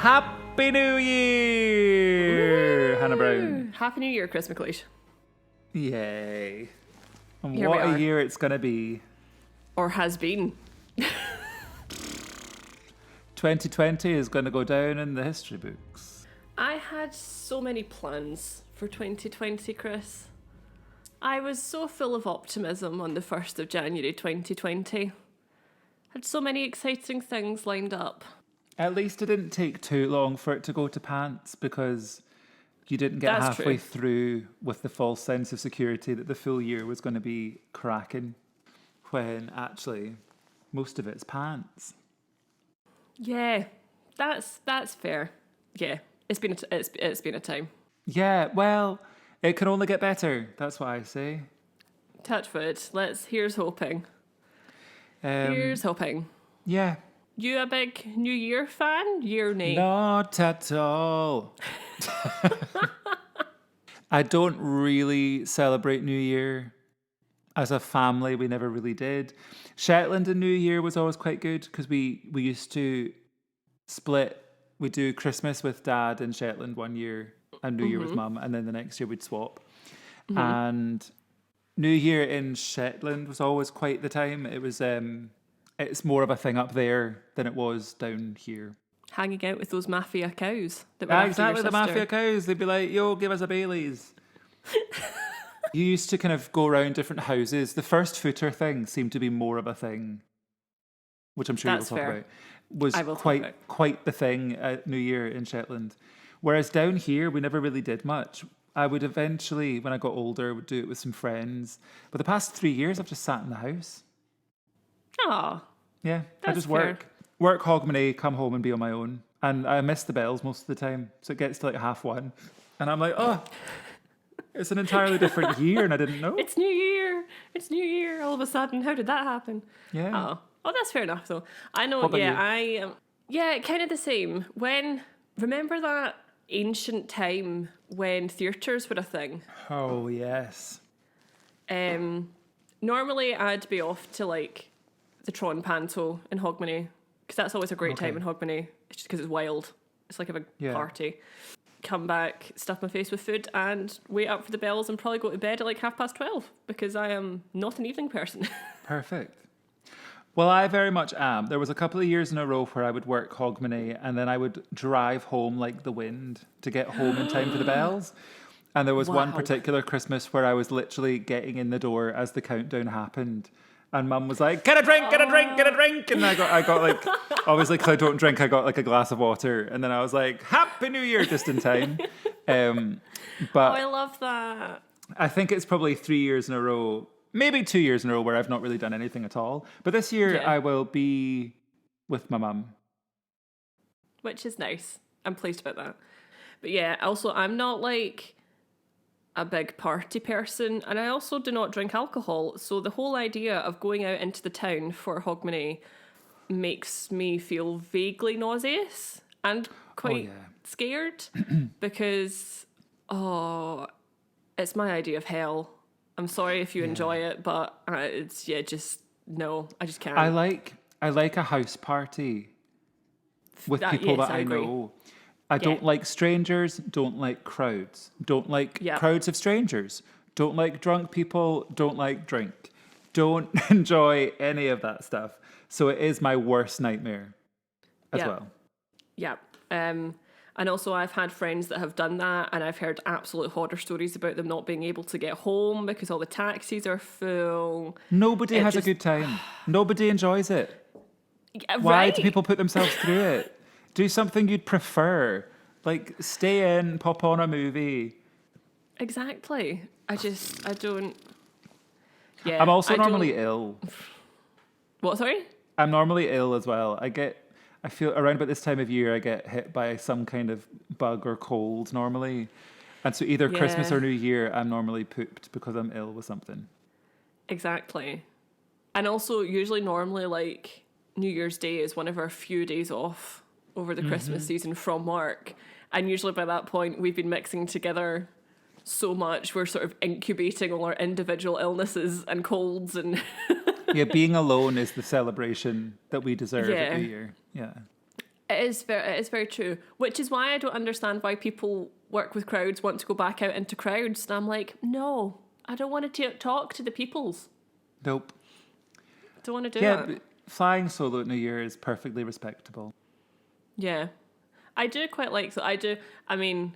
Happy New Year, Hannah Brown. Happy New Year, Chris McLeish. Yay. And Here what we a are. year it's going to be. Or has been. 2020 is going to go down in the history books. I had so many plans for 2020, Chris. I was so full of optimism on the 1st of January 2020. Had so many exciting things lined up. At least it didn't take too long for it to go to pants because you didn't get That's halfway true. through with the false sense of security that the full year was going to be cracking when actually most of it's pants. Yeah, that's fair. Yeah, it's been a time. Yeah, well, it can only get better. That's what I say. Touch wood. Here's hoping. Here's hoping. Yeah. You a big New Year fan? Year nay? Not at all. I don't really celebrate New Year. As a family, we never really did. Shetland and New Year was always quite good because we used to split. We'd do Christmas with Dad in Shetland one year and New Year with Mum, and then the next year we'd swap. And New Year in Shetland was always quite the time. It was it's more of a thing up there than it was down here. Hanging out with those mafia cows. That were after Exactly, your the sister. mafia cows. They'd be like, yo, give us a Baileys. You used to kind of go around different houses. The first footer thing seemed to be more of a thing, which I'm sure That's you'll talk fair. about. Was I will talk about. quite the thing at New Year in Shetland. Whereas down here, we never really did much. I would eventually, when I got older, would do it with some friends. But the past 3 years, I've just sat in the house. Oh, Yeah, I That's just fair. work Hogmanay, come home and be on my own. And I miss the bells most of the time. So it gets to like 1:30. And I'm like, oh, it's an entirely different year and I didn't know. it's New Year. It's New Year. All of a sudden, how did that happen? Yeah. Oh, that's fair enough though. I know. What about Yeah, you? I yeah, kind of the same. Remember that ancient time when theatres were a thing? Oh, yes. Normally, I'd be off to like the Tron Panto in Hogmanay because that's always a great Okay. time in Hogmanay. It's just because it's wild. It's like a big Yeah. party. Come back, stuff my face with food, and wait up for the bells and probably go to bed at like 12:30 because I am not an evening person. Perfect. Well, I very much am. There was a couple of years in a row where I would work Hogmanay and then I would drive home like the wind to get home in time for the bells. And there was one Wow. particular Christmas where I was literally getting in the door as the countdown happened. And Mum was like, get a drink, get a drink, get a drink. And I got like, obviously because I don't drink, I got like a glass of water. And then I was like, Happy New Year, just in time. But I love that. I think it's probably 3 years in a row, maybe 2 years in a row where I've not really done anything at all. But this year Yeah. I will be with my mum. Which is nice. I'm pleased about that. But yeah, also, I'm not like a big party person, and I also do not drink alcohol. So the whole idea of going out into the town for Hogmanay makes me feel vaguely nauseous and quite yeah. scared because, it's my idea of hell. I'm sorry if you enjoy it, but it's, just, no, I just can't. I like a house party with people yes, that I I agree. know. I don't like strangers, don't like crowds, don't like Yeah. crowds of strangers, don't like drunk people, don't like drink, don't enjoy any of that stuff. So it is my worst nightmare as Yeah. well. Yeah. And also I've had friends that have done that and I've heard absolute horror stories about them not being able to get home because all the taxis are full. Nobody It has just- a good time. Nobody enjoys it. Yeah, Why right? do people put themselves through it? Do something you'd prefer. Like, stay in, pop on a movie. Exactly. I don't... Yeah. I'm also I don't- normally ill. What, sorry? I'm normally ill as well. I feel around about this time of year, I get hit by some kind of bug or cold normally. And so either Christmas Yeah. or New Year, I'm normally pooped because I'm ill with something. Exactly. And also usually normally like New Year's Day is one of our few days off over the Christmas season from work. And usually by that point, we've been mixing together so much. We're sort of incubating all our individual illnesses and colds and... Yeah, being alone is the celebration that we deserve Yeah. at New Year. Yeah. It is very true. Which is why I don't understand why people work with crowds want to go back out into crowds. And I'm like, no, I don't want to talk to the peoples. Nope. Don't want to do Yeah, it. but flying solo at New Year is perfectly respectable. Yeah. I do quite like that. I mean,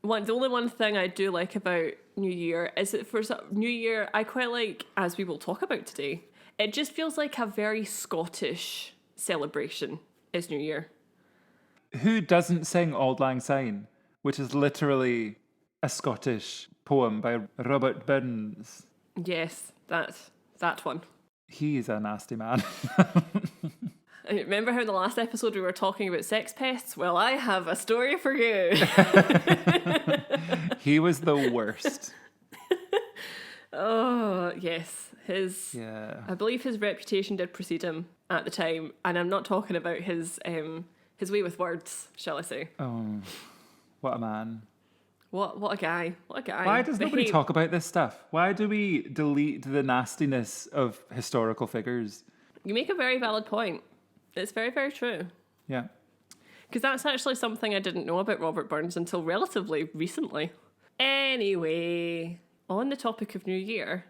the only one thing I do like about New Year is that for New Year, I quite like, as we will talk about today, it just feels like a very Scottish celebration is New Year. Who doesn't sing Auld Lang Syne, which is literally a Scottish poem by Robert Burns? Yes, that one. He's a nasty man. Remember how in the last episode we were talking about sex pests? Well, I have a story for you. He was the worst. Oh, yes. I believe his reputation did precede him at the time, and I'm not talking about his way with words, shall I say. Oh, what a man. What a guy. What a guy. Why does nobody talk about this stuff? Why do we delete the nastiness of historical figures? You make a very valid point. It's very, very true. Yeah. Because that's actually something I didn't know about Robert Burns until relatively recently. Anyway, on the topic of New Year,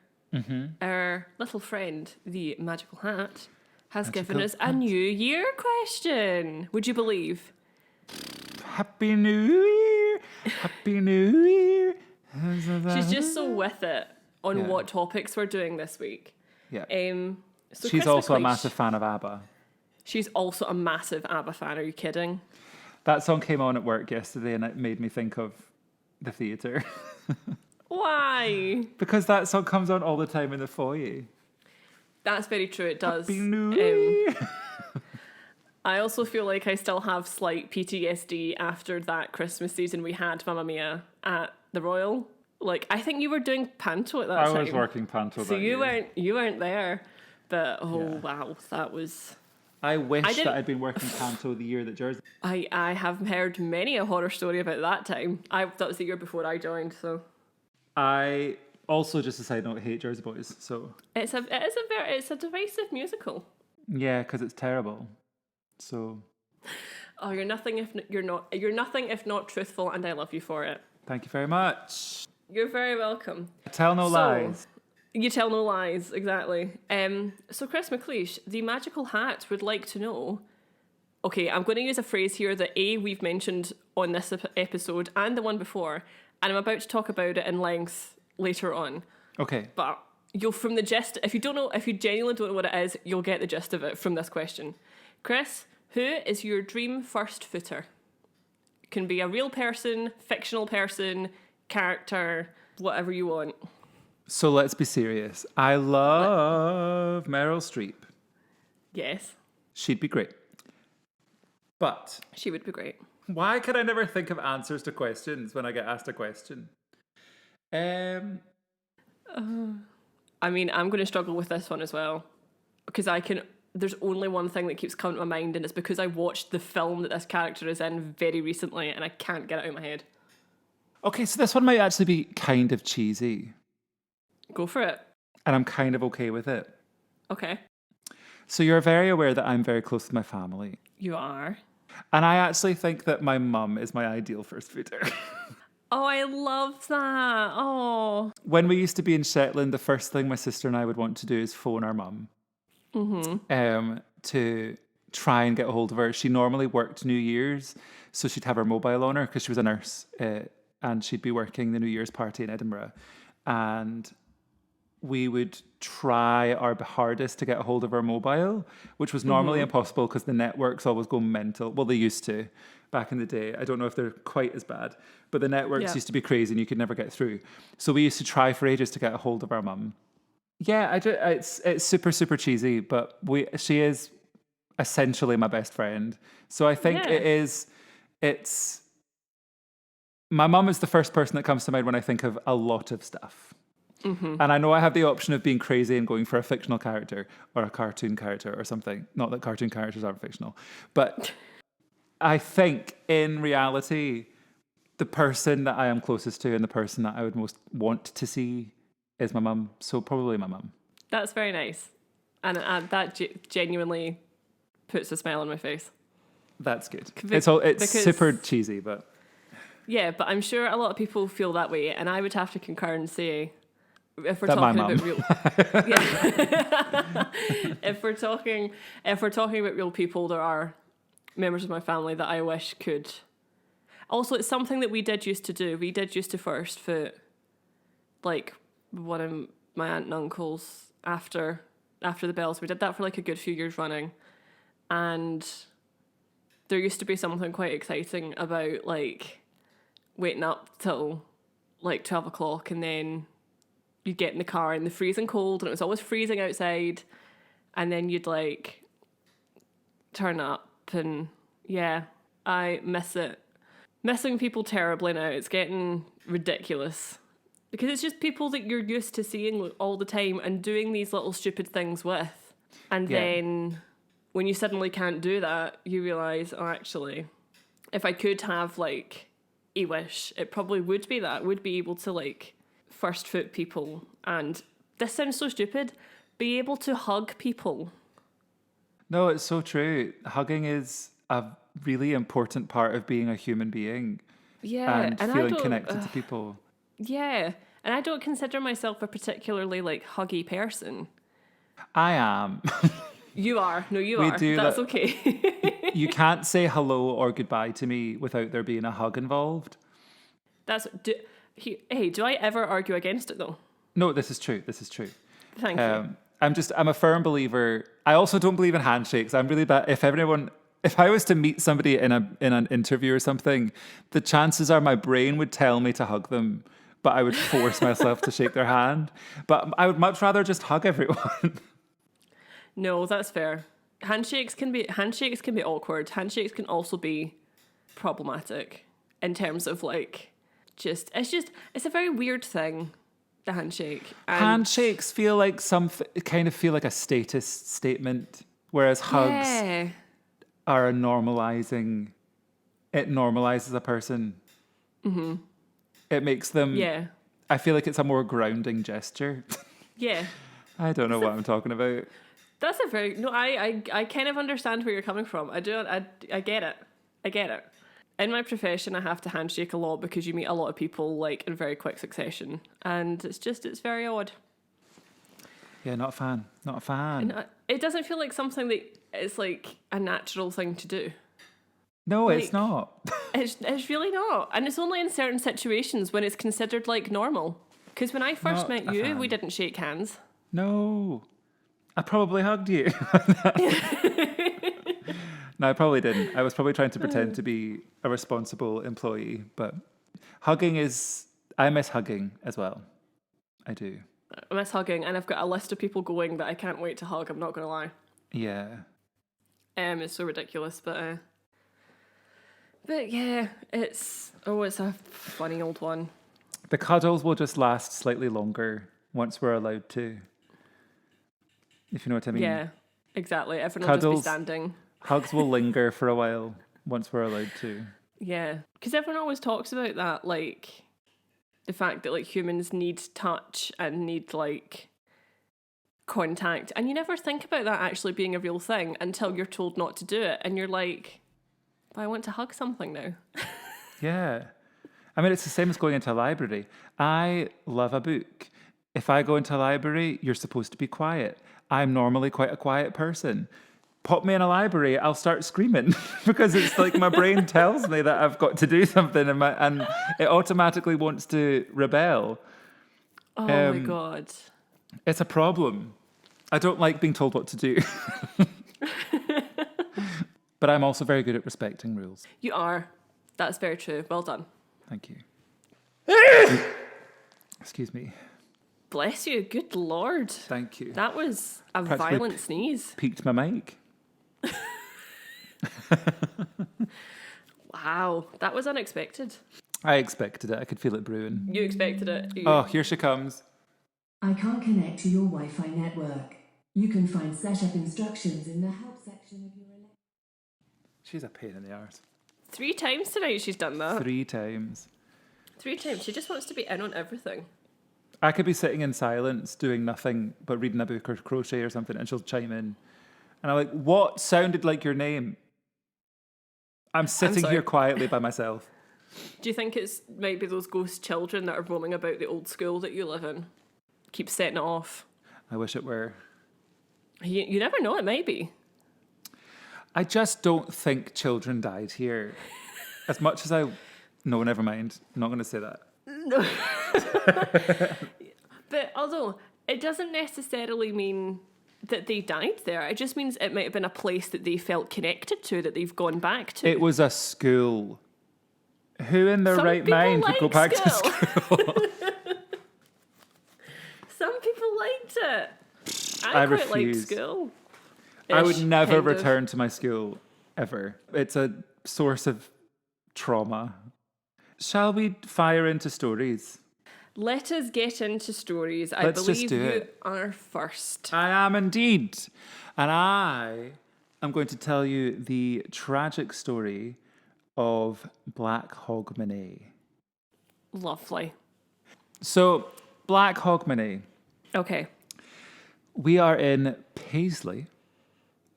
our little friend, the Magical Hat, has given us a New Year question. Would you believe? Happy New Year! Happy New Year! She's just so with it on what topics we're doing this week. Yeah. So She's Chris also a McLeish, massive fan of ABBA. She's also a massive ABBA fan. Are you kidding? That song came on at work yesterday and it made me think of the theatre. Why? Because that song comes on all the time in the foyer. That's very true. It does. Happy New Year! I also feel like I still have slight PTSD after that Christmas season we had Mamma Mia at the Royal. Like, I think you were doing panto at that time. I was working panto so that you year. weren't there. But wow, that was. I wish that I'd been working panto the year that Jersey. I have heard many a horror story about that time. That was the year before I joined, so. I also, just a side note, hate Jersey Boys. So It's a divisive musical. yeah, because it's terrible. So Oh, you're nothing if not truthful, and I love you for it. thank you very much. You're very welcome. Tell no lies. You tell no lies, exactly. So Chris McLeish, the Magical Hat, would like to know. Okay, I'm going to use a phrase here that we've mentioned on this episode and the one before, and I'm about to talk about it in length later on. Okay. But you'll, from the gist, if you genuinely don't know what it is, you'll get the gist of it from this question. Chris, who is your dream first footer? It can be a real person, fictional person, character, whatever you want. So let's be serious. I love Meryl Streep. Yes. She'd be great. But She would be great. why can I never think of answers to questions when I get asked a question? I mean, I'm going to struggle with this one as well. Because there's only one thing that keeps coming to my mind, and it's because I watched the film that this character is in very recently, and I can't get it out of my head. Okay, so this one might actually be kind of cheesy. Go for it. And I'm kind of okay with it. Okay. So you're very aware that I'm very close to my family. You are. And I actually think that my mum is my ideal first footer. Oh, I love that. Oh. When we used to be in Shetland, the first thing my sister and I would want to do is phone our mum. To try and get a hold of her. She normally worked New Year's, so she'd have her mobile on her because she was a nurse, and she'd be working the New Year's party in Edinburgh. And we would try our hardest to get a hold of her mobile, which was normally impossible because the networks always go mental. Well, they used to back in the day. I don't know if they're quite as bad, but the networks used to be crazy and you could never get through. So we used to try for ages to get a hold of our mum. Yeah, it's super, super cheesy, but she is essentially my best friend. So I think it's my mum is the first person that comes to mind when I think of a lot of stuff. And I know I have the option of being crazy and going for a fictional character or a cartoon character or something. Not that cartoon characters aren't fictional, but I think in reality, the person that I am closest to and the person that I would most want to see is my mum. So probably my mum. That's very nice. And that genuinely puts a smile on my face. That's good. Be- It's because- super cheesy, but Yeah, but I'm sure a lot of people feel that way, and I would have to concur and say, if we're That my talking mum. about real, yeah, if we're talking about real people, there are members of my family that I wish could. Also, it's something that we did used to do. We did used to first foot, like one of my aunt and uncles after the bells. We did that for like a good few years running, and there used to be something quite exciting about like waiting up till like 12 o'clock, and then you'd get in the car in the freezing cold, and it was always freezing outside, and then you'd like turn up, and yeah, I miss it. Missing people terribly now. It's getting ridiculous because it's just people that you're used to seeing all the time and doing these little stupid things with, and then when you suddenly can't do that, you realise, oh, actually, if I could have like a wish, it probably would be that. Would be able to like first foot people, and this sounds so stupid, be able to hug people. no, it's so true. Hugging is a really important part of being a human being. Yeah, and I feeling don't- connected to people. Yeah, and I don't consider myself a particularly like huggy person. I am. You are. No, you We are. do That's that- okay. You can't say hello or goodbye to me without there being a hug involved. Hey, do I ever argue against it though? No, this is true. This is true. Thank you. I'm a firm believer. I also don't believe in handshakes. I'm really bad. If I was to meet somebody in an interview or something, the chances are my brain would tell me to hug them, but I would force myself to shake their hand. But I would much rather just hug everyone. No, that's fair. Handshakes can be awkward. Handshakes can also be problematic in terms of like it's a very weird thing, the handshake. And Handshakes feel like kind of feel like a status statement, whereas hugs yeah. are it normalizes a person. Mm-hmm. It makes them. Yeah. I feel like it's a more grounding gesture. Yeah. I don't know what I'm talking about. That's a very no. I kind of understand where you're coming from. I do. I get it. I get it. In my profession, I have to handshake a lot because you meet a lot of people like in very quick succession, and it's very odd. Yeah, not a fan. Not a fan. And it doesn't feel like something that is like a natural thing to do. No, like- it's not. It's really not, and it's only in certain situations when it's considered like normal. Because when I first Not met a you, fan. we didn't shake hands. No. I probably hugged you. No, I probably didn't. I was probably trying to pretend to be a responsible employee, but I miss hugging as well. I do. I miss hugging, and I've got a list of people going that I can't wait to hug. I'm not gonna lie. Yeah. It's so ridiculous, but yeah, it's a funny old one. The cuddles will just last slightly longer once we're allowed to. If you know what I mean. Yeah, exactly. Everyone will just Cuddles. be standing. Hugs will linger for a while once we're allowed to. Yeah, because everyone always talks about that, like the fact that like humans need touch and need like contact, and you never think about that actually being a real thing until you're told not to do it, and you're like, but I want to hug something now. Yeah. I mean, it's the same as going into a library. I love a book. If I go into a library, you're supposed to be quiet. I'm normally quite a quiet person. Pop me in a library, I'll start screaming because it's like my brain tells me that I've got to do something and it automatically wants to rebel. Oh my god. It's a problem. I don't like being told what to do. But I'm also very good at respecting rules. You are. That's very true. Well done. Thank you. Excuse me. Bless you. Good lord. Thank you. That was a Practically violent sneeze. Peaked my mic. Wow. That was unexpected. I expected it. I could feel it brewing. You expected it. Oh, here she comes. I can't connect to your Wi-Fi network. You can find setup instructions in the help section of your She's a pain in the arse. 3 times tonight she's done that. 3 times. 3 times. She just wants to be in on everything. I could be sitting in silence doing nothing but reading a book or crochet or something and she'll chime in. And I'm like, what sounded like your name? I'm sitting sorry. here quietly by myself. Do you think it's might be those ghost children that are roaming about the old school that you live in? Keep setting it off. I wish it were. You never know, it might be. I just don't think children died here. As much as I... No, never mind. I'm not going to say that. No. But although it doesn't necessarily mean that they died there, it just means it might have been a place that they felt connected to, that they've gone back to. It was a school. Who in their Some right people mind would go like back to school. school? Some people liked it. I I quite liked refuse. school. I would never kind of. return to my school, ever. It's a source of trauma. Shall we fire into stories? Let us get into stories. I Let's just believe do you it. are first. I am indeed. And I am going to tell you the tragic story of Black Hogmanay. Lovely. So, Black Hogmanay. Okay. We are in Paisley.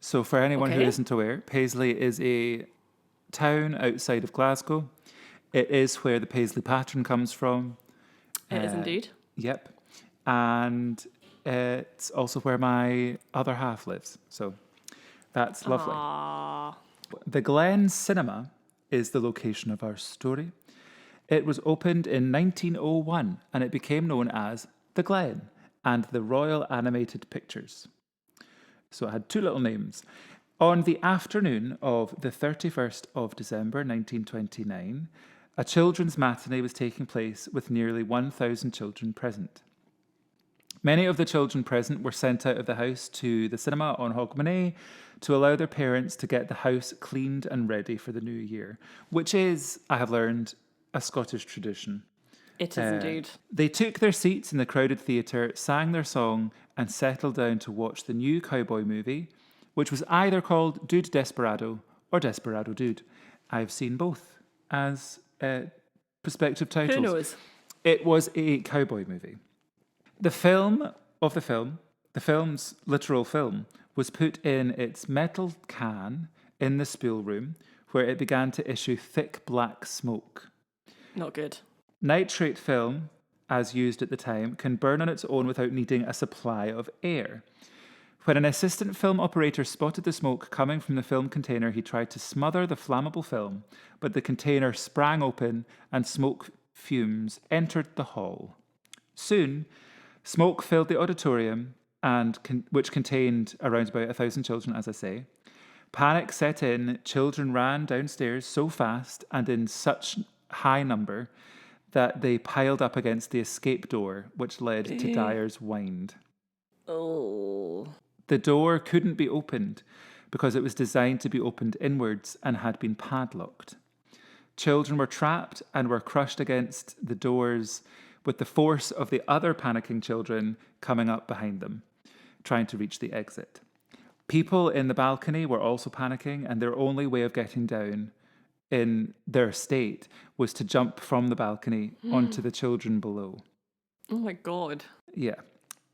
So, for anyone who Okay. isn't aware, Paisley is a town outside of Glasgow. It is where the Paisley pattern comes from. It is indeed. Yep. And it's also where my other half lives. So, that's lovely. Aww. The Glen Cinema is the location of our story. It was opened in 1901 and it became known as The Glen and the Royal Animated Pictures. So it had two little names. On the afternoon of the 31st of December 1929, a children's matinee was taking place with nearly 1,000 children present. Many of the children present were sent out of the house to the cinema on Hogmanay to allow their parents to get the house cleaned and ready for the new year, which is, I have learned, a Scottish tradition. It is indeed. They took their seats in the crowded theatre, sang their song, and settled down to watch the new cowboy movie, which was either called Dude Desperado or Desperado Dude. I've seen both as prospective titles. Who knows? It was a cowboy movie. The film's literal film, was put in its metal can in the spool room, where it began to issue thick black smoke. Not good. Nitrate film, as used at the time, can burn on its own without needing a supply of air. When an assistant film operator spotted the smoke coming from the film container, he tried to smother the flammable film, but the container sprang open and smoke fumes entered the hall. Soon, smoke filled the auditorium, which contained around about 1,000 children, as I say. Panic set in, children ran downstairs so fast and in such high number that they piled up against the escape door, which led to Dyer's Wynd. Oh. The door couldn't be opened because it was designed to be opened inwards and had been padlocked. Children were trapped and were crushed against the doors with the force of the other panicking children coming up behind them, trying to reach the exit. People in the balcony were also panicking, and their only way of getting down in their state was to jump from the balcony onto the children below. Oh my God. Yeah.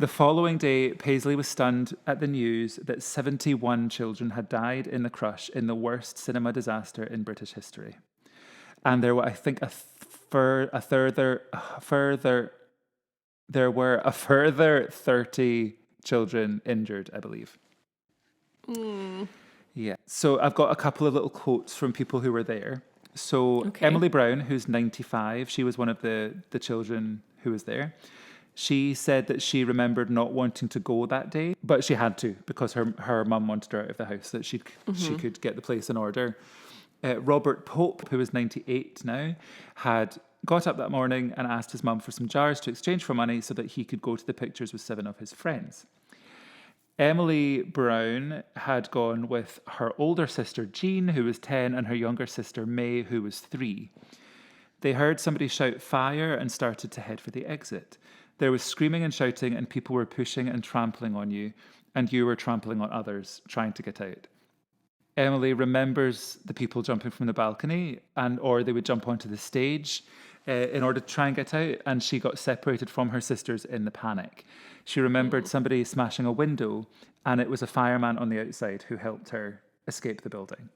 The following day, Paisley was stunned at the news that 71 children had died in the crush in the worst cinema disaster in British history. And there were, I think, there were a further 30 children injured, I believe. Yeah. So I've got a couple of little quotes from people who were there. So Okay. Emily Brown, who's 95, she was one of the children who was there. She said that she remembered not wanting to go that day, but she had to because her mum wanted her out of the house so that she could get the place in order. Robert Pope, who was 98 now, had got up that morning and asked his mum for some jars to exchange for money so that he could go to the pictures with 7 of his friends. Emily Brown had gone with her older sister Jean, who was 10, and her younger sister May, who was 3. They heard somebody shout fire and started to head for the exit. There was screaming and shouting, and people were pushing and trampling on you, and you were trampling on others, trying to get out. Emily remembers the people jumping from the balcony, or they would jump onto the stage in order to try and get out, and she got separated from her sisters in the panic. She remembered somebody smashing a window, and it was a fireman on the outside who helped her escape the building.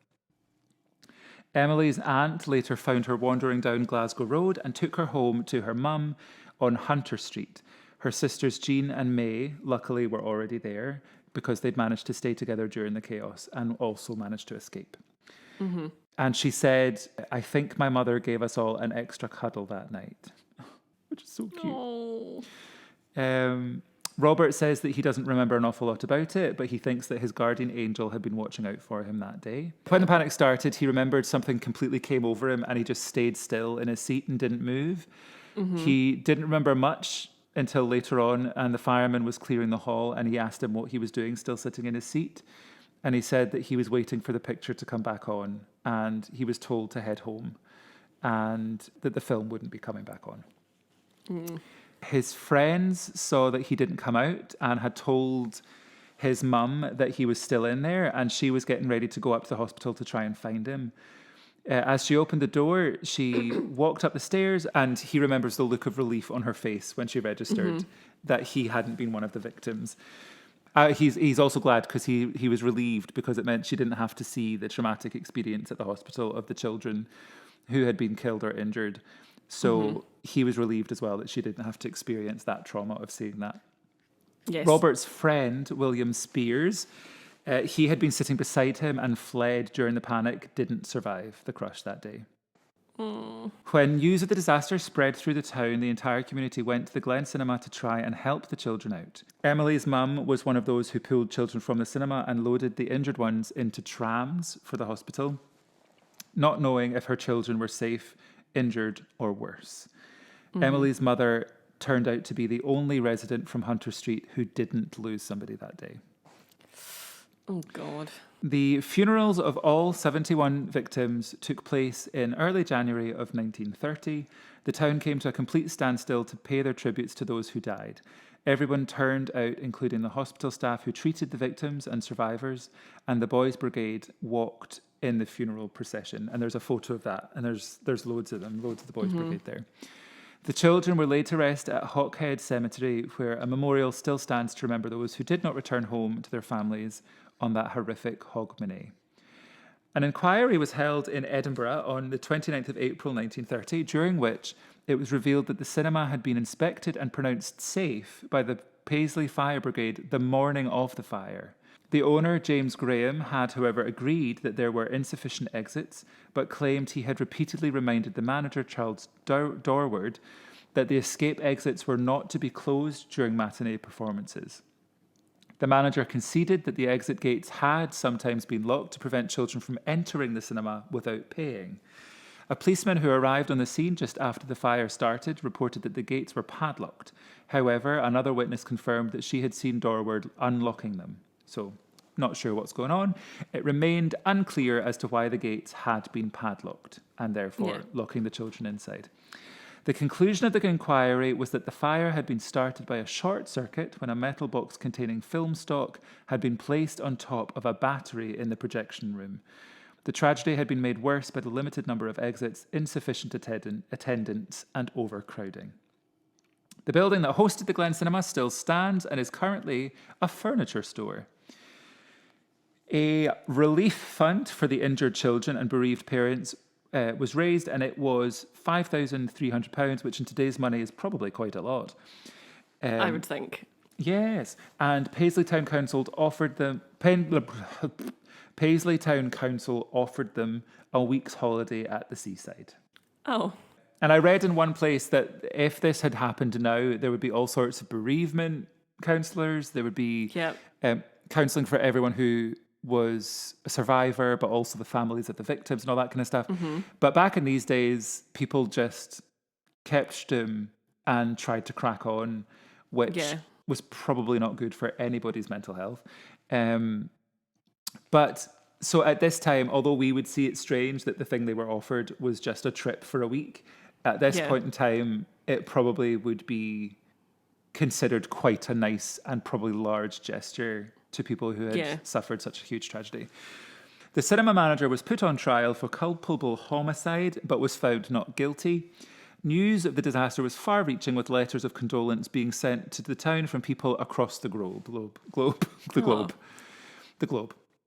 Emily's aunt later found her wandering down Glasgow Road and took her home to her mum on Hunter Street. Her sisters Jean and May, luckily, were already there because they'd managed to stay together during the chaos and also managed to escape. Mm-hmm. And she said, I think my mother gave us all an extra cuddle that night, which is so cute. Oh. Robert says that he doesn't remember an awful lot about it, but he thinks that his guardian angel had been watching out for him that day. When the panic started, he remembered something completely came over him and he just stayed still in his seat and didn't move. Mm-hmm. He didn't remember much until later on, and the fireman was clearing the hall and he asked him what he was doing, still sitting in his seat. And he said that he was waiting for the picture to come back on, and he was told to head home and that the film wouldn't be coming back on. Mm. His friends saw that he didn't come out and had told his mum that he was still in there, and she was getting ready to go up to the hospital to try and find him. As she opened the door, she walked up the stairs, and he remembers the look of relief on her face when she registered that he hadn't been one of the victims. He's also glad because he was relieved because it meant she didn't have to see the traumatic experience at the hospital of the children who had been killed or injured. So he was relieved as well that she didn't have to experience that trauma of seeing that. Yes. Robert's friend, William Spears, he had been sitting beside him and fled during the panic, didn't survive the crush that day. Mm. When news of the disaster spread through the town, the entire community went to the Glen Cinema to try and help the children out. Emily's mum was one of those who pulled children from the cinema and loaded the injured ones into trams for the hospital, not knowing if her children were safe, injured, or worse. Emily's mother turned out to be the only resident from Hunter Street who didn't lose somebody that day. Oh, God. The funerals of all 71 victims took place in early January of 1930. The town came to a complete standstill to pay their tributes to those who died. Everyone turned out, including the hospital staff who treated the victims and survivors, and the Boys Brigade walked in the funeral procession. And there's a photo of that, and there's loads of them, loads of the Boys Brigade there. The children were laid to rest at Hawkhead Cemetery, where a memorial still stands to remember those who did not return home to their families on that horrific Hogmanay. An inquiry was held in Edinburgh on the 29th of April 1930, during which it was revealed that the cinema had been inspected and pronounced safe by the Paisley Fire Brigade the morning of the fire. The owner, James Graham, had, however, agreed that there were insufficient exits, but claimed he had repeatedly reminded the manager, Charles Dorward, that the escape exits were not to be closed during matinee performances. The manager conceded that the exit gates had sometimes been locked to prevent children from entering the cinema without paying. A policeman who arrived on the scene just after the fire started reported that the gates were padlocked. However, another witness confirmed that she had seen Dorward unlocking them. So, not sure what's going on. It remained unclear as to why the gates had been padlocked and therefore locking the children inside. The conclusion of the inquiry was that the fire had been started by a short circuit when a metal box containing film stock had been placed on top of a battery in the projection room. The tragedy had been made worse by the limited number of exits, insufficient attendance, and overcrowding. The building that hosted the Glen Cinema still stands and is currently a furniture store. A relief fund for the injured children and bereaved parents was raised, and it was £5,300, which in today's money is probably quite a lot. I would think. Yes, and Paisley Town Council offered them Paisley Town Council offered them a week's holiday at the seaside. Oh. And I read in one place that if this had happened now, there would be all sorts of bereavement counsellors. There would be counselling for everyone who was a survivor, but also the families of the victims and all that kind of stuff. Mm-hmm. But back in these days, people just kept stum and tried to crack on, which was probably not good for anybody's mental health. But so at this time, although we would see it strange that the thing they were offered was just a trip for a week, at this point in time, it probably would be considered quite a nice and probably large gesture to people who had suffered such a huge tragedy. The cinema manager was put on trial for culpable homicide, but was found not guilty. News of the disaster was far-reaching, with letters of condolence being sent to the town from people across the globe.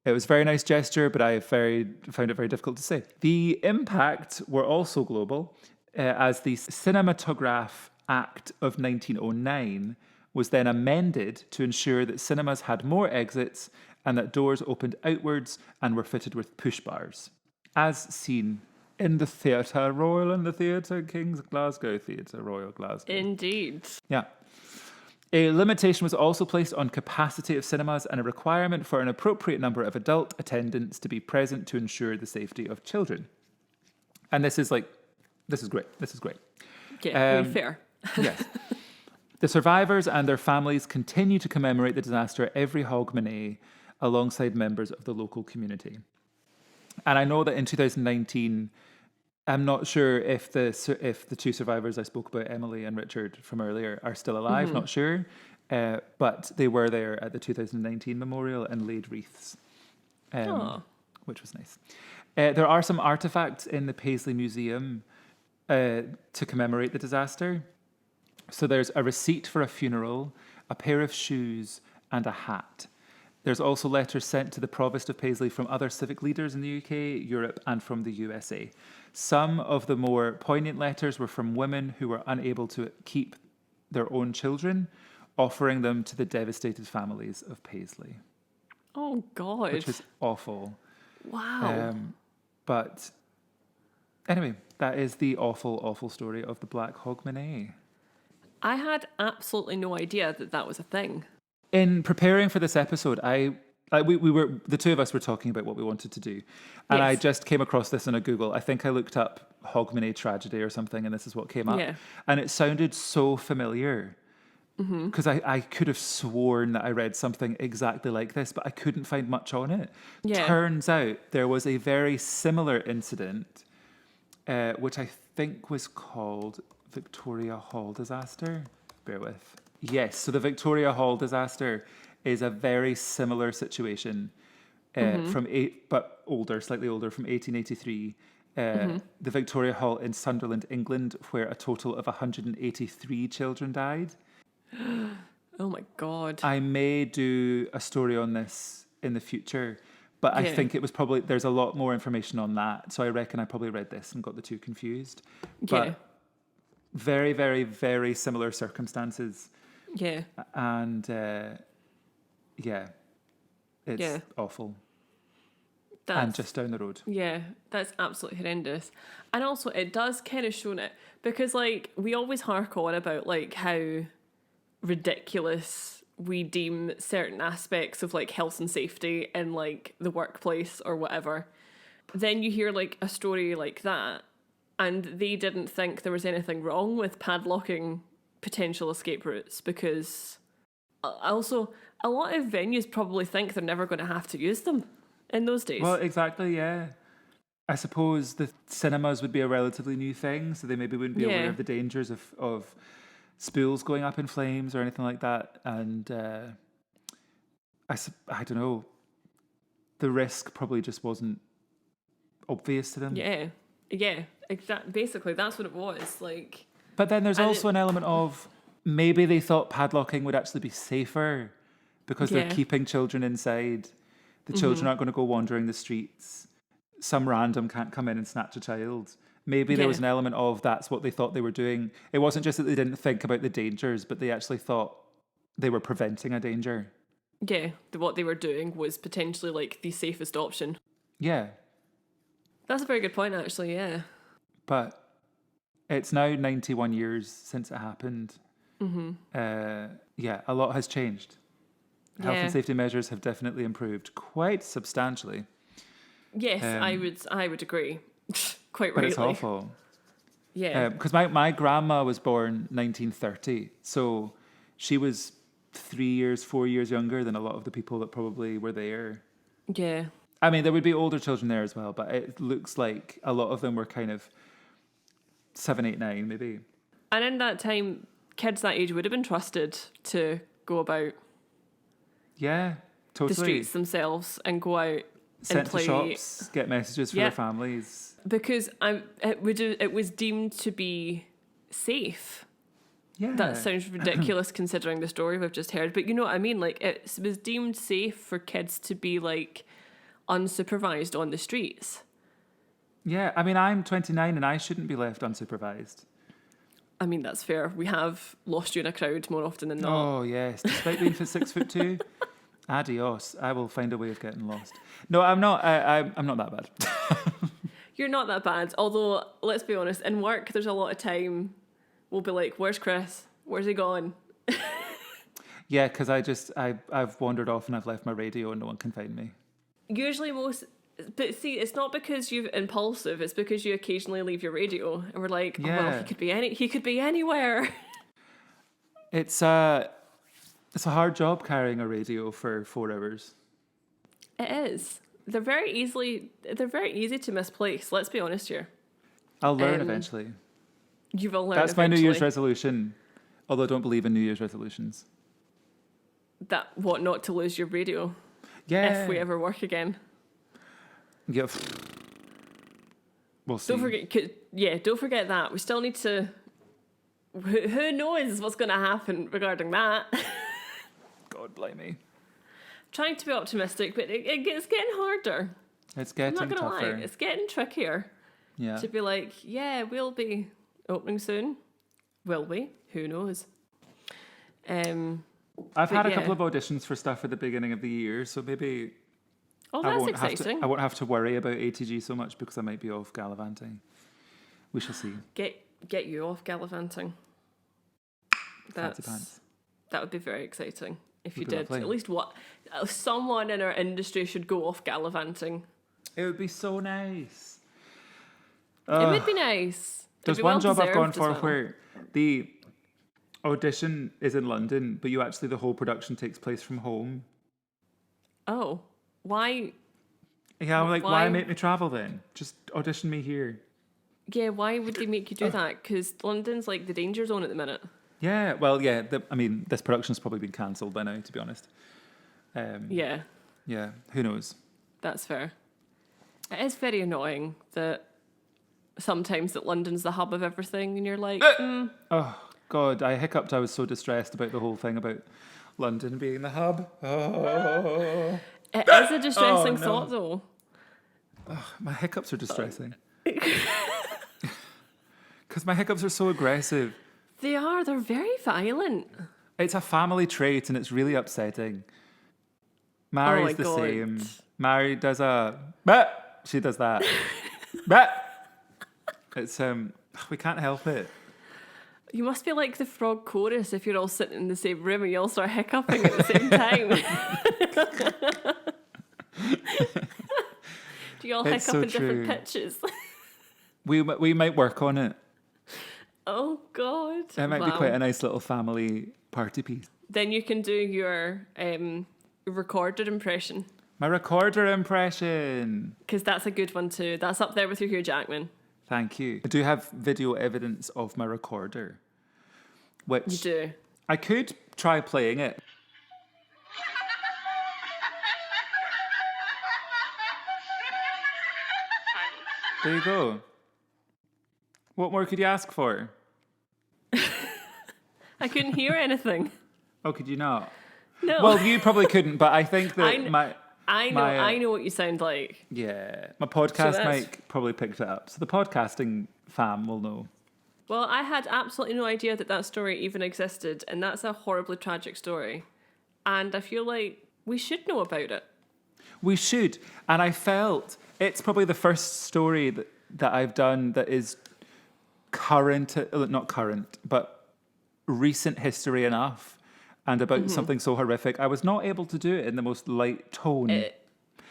It was a very nice gesture, but I found it very difficult to say. The impact were also global, as the Cinematograph Act of 1909 was then amended to ensure that cinemas had more exits and that doors opened outwards and were fitted with push bars, as seen in the Theatre Royal and the Theatre King's Glasgow Theatre Royal Glasgow. Indeed. Yeah. A limitation was also placed on capacity of cinemas and a requirement for an appropriate number of adult attendants to be present to ensure the safety of children. And this is great. This is great. Yeah, very fair. Yes. The survivors and their families continue to commemorate the disaster every Hogmanay alongside members of the local community. And I know that in 2019, I'm not sure if the two survivors I spoke about, Emily and Richard from earlier, are still alive. Not sure, but they were there at the 2019 memorial and laid wreaths, which was nice. There are some artifacts in the Paisley Museum to commemorate the disaster. So there's a receipt for a funeral, a pair of shoes, and a hat. There's also letters sent to the Provost of Paisley from other civic leaders in the UK, Europe, and from the USA. Some of the more poignant letters were from women who were unable to keep their own children, offering them to the devastated families of Paisley. Oh, God. Which is awful. Wow. But anyway, that is the awful, awful story of the Black Hogmanay. I had absolutely no idea that that was a thing. In preparing for this episode, we were the two of us were talking about what we wanted to do, and Yes. I just came across this on a Google. I think I looked up Hogmanay tragedy or something, and this is what came up. Yeah. And it sounded so familiar because I could have sworn that I read something exactly like this, but I couldn't find much on it. Yeah. Turns out there was a very similar incident, which I think was called Victoria Hall disaster. Bear with. Yes, so the Victoria Hall disaster is a very similar situation but slightly older, from 1883. The Victoria Hall in Sunderland, England, where a total of 183 children died. Oh my God. I may do a story on this in the future, but I think it was probably, there's a lot more information on that. So I reckon I probably read this and got the two confused. But Yeah. very, very, very similar circumstances. Yeah. And it's awful. And just down the road. Yeah, that's absolutely horrendous. And also, it does kind of show it, because, like, we always hark on about, like, how ridiculous we deem certain aspects of, like, health and safety in, like, the workplace or whatever. Then you hear, like, a story like that, and they didn't think there was anything wrong with padlocking potential escape routes, because also a lot of venues probably think they're never going to have to use them in those days. Well, exactly, yeah. I suppose the cinemas would be a relatively new thing, so they maybe wouldn't be aware of the dangers of spools going up in flames or anything like that. And I don't know, the risk probably just wasn't obvious to them. Yeah, exactly. Basically, that's what it was. Like, but then there's also an element of maybe they thought padlocking would actually be safer because they're keeping children inside. The children aren't going to go wandering the streets. Some random can't come in and snatch a child. Maybe there was an element of that's what they thought they were doing. It wasn't just that they didn't think about the dangers, but they actually thought they were preventing a danger. Yeah, what they were doing was potentially like the safest option. Yeah. That's a very good point, actually, yeah. But it's now 91 years since it happened. A lot has changed. Health and safety measures have definitely improved quite substantially. Yes, I would agree. Quite but rightly. It's awful. Yeah. Because my grandma was born 1930, so she was 4 years younger than a lot of the people that probably were there. Yeah. I mean, there would be older children there as well, but it looks like a lot of them were kind of 7, 8, 9 maybe. And in that time, kids that age would have been trusted to go about totally. the streets themselves and go out Sent and play. to shops, get messages for their families. Because it was deemed to be safe. Yeah. That sounds ridiculous considering the story we've just heard, but you know what I mean? Like, it was deemed safe for kids to be, like, unsupervised on the streets. Yeah, I mean, I'm 29 and I shouldn't be left unsupervised. I mean, that's fair. We have lost you in a crowd more often than not. Oh, yes. Despite being 6'2", adios. I will find a way of getting lost. No, I'm not. I'm not that bad. You're not that bad. Although, let's be honest, in work, there's a lot of time we'll be like, where's Chris? Where's he gone? Yeah, because I've wandered off and I've left my radio and no one can find me. Usually but see, it's not because you're impulsive, it's because you occasionally leave your radio and we're like, oh, well, he could be anywhere. It's a hard job carrying a radio for 4 hours. It is. They're very easy to misplace, let's be honest here. I'll learn eventually. You will learn That's eventually. my New Year's resolution. Although I don't believe in New Year's resolutions. That what, not to lose your radio? Yeah. If we ever work again. Yeah. We'll see. Don't forget that. We still need to... Who knows what's going to happen regarding that? God blimey. Trying to be optimistic, but it's getting harder. It's getting I'm not going to tougher. lie. It's getting trickier. Yeah. To be like, yeah, we'll be opening soon. Will we? Who knows? I've had a couple of auditions for stuff at the beginning of the year, so maybe... Oh, that's exciting. I won't have to worry about ATG so much because I might be off gallivanting. We shall see. Get you off gallivanting. Fancy pants. That would be very exciting if you Would be did. lovely. At least someone in our industry should go off gallivanting. It would be so nice. It would be nice. There's one job I've gone for where the audition is in London, but the whole production takes place from home. Oh, why? Yeah, I'm like, why make me travel then? Just audition me here. Yeah, why would they make you do that? Because London's like the danger zone at the minute. Yeah, well, yeah. This production's probably been cancelled by now, to be honest. Yeah. Yeah, who knows? That's fair. It is very annoying that sometimes that London's the hub of everything, and you're like, Oh, God, I hiccuped. I was so distressed about the whole thing about London being the hub. Oh. It is a distressing thought, though. Oh, my hiccups are distressing. Because my hiccups are so aggressive. They are. They're very violent. It's a family trait and it's really upsetting. Mary's the same. Mary does she does that. It's we can't help it. You must be like the frog chorus if you're all sitting in the same room and you all start hiccuping at the same time. Do you all hiccup so in different true. pitches? We might work on it. Oh, God. It might be quite a nice little family party piece. Then you can do your recorder impression. My recorder impression. Because that's a good one too. That's up there with your Hugh Jackman. Thank you. I do have video evidence of my recorder. Which You do. I could try playing it. There you go. What more could you ask for? I couldn't hear anything. Oh, could you not? No. Well, you probably couldn't, but I think that I know what you sound like. Yeah, my podcast So mic probably picked it up. So the podcasting fam will know. Well, I had absolutely no idea that story even existed, and that's a horribly tragic story. And I feel like we should know about it. We should. And I felt it's probably the first story that I've done that is not current, but recent history enough and about something so horrific. I was not able to do it in the most light tone.